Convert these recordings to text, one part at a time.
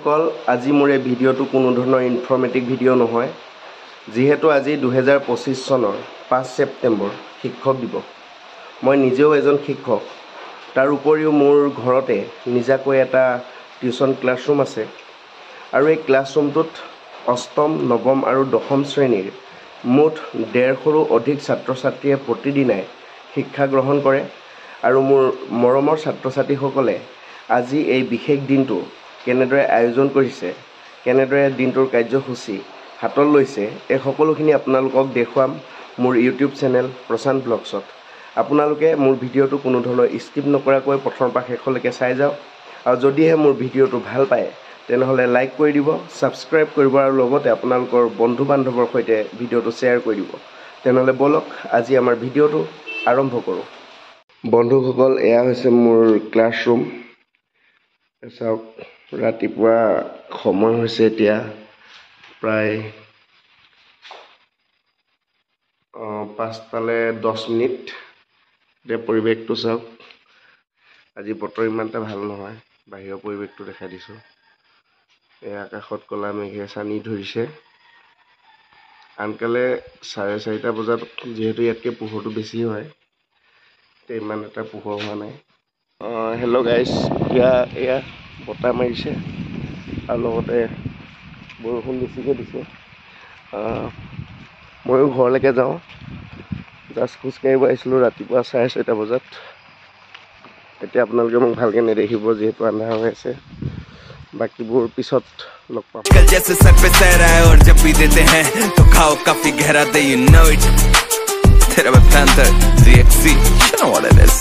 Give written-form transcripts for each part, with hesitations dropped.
বন্ধুসকল আজি মোৰ এই ভিডিঅ'টো কোনো ধৰণৰ ইনফৰ্মেটিভ ভিডিঅ' নহয় যেহেতু আজি 2025 চনৰ 5 ছেপ্টেম্বৰ শিক্ষক দিৱস মই নিজেও এজন শিক্ষক তাৰ উপৰিও মোৰ ঘৰতে নিজাকৈ এটা টিউচন ক্লাছৰুম আছে আৰু এই ক্লাছৰুমটোত অষ্টম নৱম আৰু দশম শ্ৰেণীৰ মুঠ 150ৰো অধিক ছাত্ৰ-ছাত্ৰীয়ে প্ৰতিদিনাই শিক্ষা গ্ৰহণ কৰে আৰু মোৰ মৰমৰ ছাত্ৰ-ছাত্ৰীসকলে আজি এই বিশেষ দিনটো কেনেদৰে আয়োজন কৰিছে কেনেদৰে দিনটোৰ কাৰ্যসূচী হাতত লৈছে এই সকলোখিনি আপোনালোকক দেখুৱাম মোৰ ইউটিউব চেনেল প্ৰশান্ত ব্লগছত আপোনালোকে মোৰ ভিডিঅ'টো কোনো ধৰণৰ স্কিপ নকৰাকৈ প্ৰথমৰ পৰা শেষলৈকে চাই যাওক আৰু যদিহে মোৰ ভিডিঅ'টো ভাল পায় তেনেহ'লে লাইক কৰি দিব সাবস্ক্ৰাইব কৰিব আৰু লগতে আপোনালোকৰ বন্ধু বান্ধৱৰ সৈতে ভিডিঅ'টো শ্বেয়াৰ কৰি দিব তেনেহ'লে বলক আজি আমাৰ ভিডিঅ'টো আৰম্ভ কৰোঁ বন্ধুসকল এয়া হৈছে মোৰ ক্লাছৰুম চাওক ৰাতিপুৱা সময় হৈছে এতিয়া প্ৰায় 5টালে 10 মিনিট এতিয়া পৰিৱেশটো চাওক আজি বতৰ ইমানটা ভাল নহয় বাহিৰৰ পৰিৱেশটো দেখাই দিছোঁ এই আকাশত কলা মেঘে চানি ধৰিছে আনকালে 4:30 বজাত যেহেতু ইয়াতকৈ পোহৰটো বেছি হয় ইমান এটা পোহৰ হোৱা নাই হেল্ল' গাইজ এতিয়া এয়া বতাহ মাৰিছে আৰু লগতে বৰষুণ বেছিকৈ দিছে ময়ো ঘৰলৈকে যাওঁ জাষ্ট খোজকাঢ়িব আহিছিলোঁ ৰাতিপুৱা 6:30 বজাত এতিয়া আপোনালোকে মোক ভালকৈ নেদেখিব যিহেতু আন্ধাৰ হৈ আছে বাকিবোৰ পিছত লগ পাম कल जैसे सर पे सहरा है और जब भी देते हैं तो खाओ काफी गहरा दे यू नो इट तेरा मैं panther ZXC you know what it is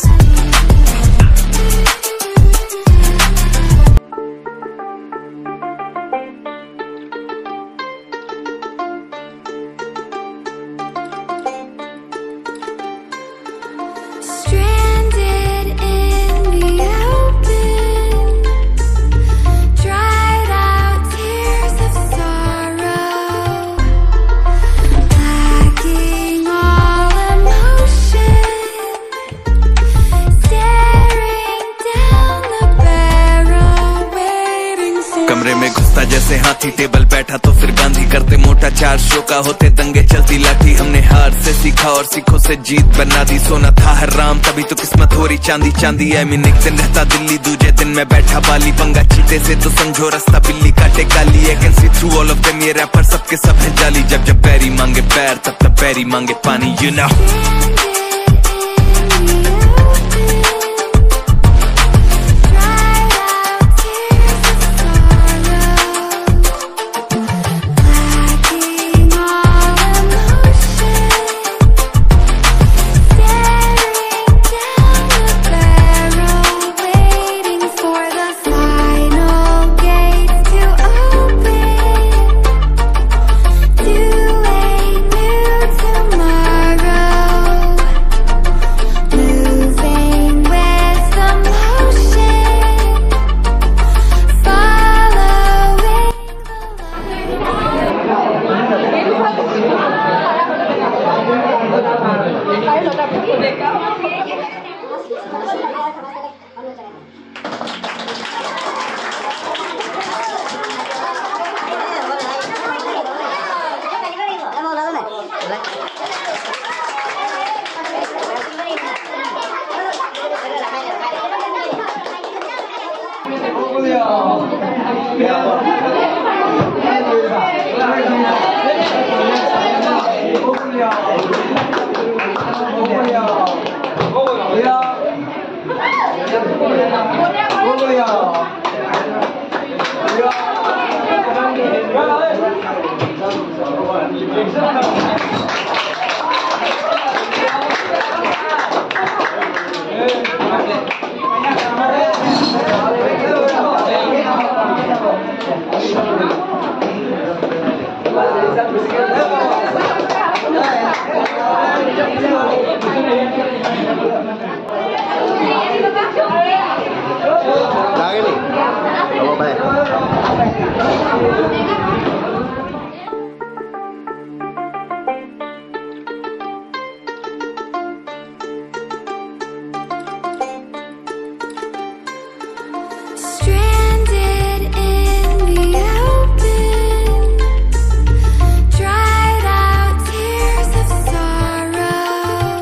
कमरे में घुसता जैसे हाथी टेबल बैठा तो फिर गांधी करते मोटा 4 शो का होते दंगे चलती लाठी हमने हार से सीखा और सीखों से जीत बना दी सोना था हराम तभी तो किस्मत हो रही चांदी चांदी है मैं एक दिन रहता दिल्ली दूजे दिन में बैठा बाली पंगा चीते से तो समझो रास्ता बिल्ली काटे काली है can see through all of them ये रैपर सबके सब है जाली जब जब पैरी मांगे पैर तब तब पैरी मांगे पानी you know Lagi nih, apa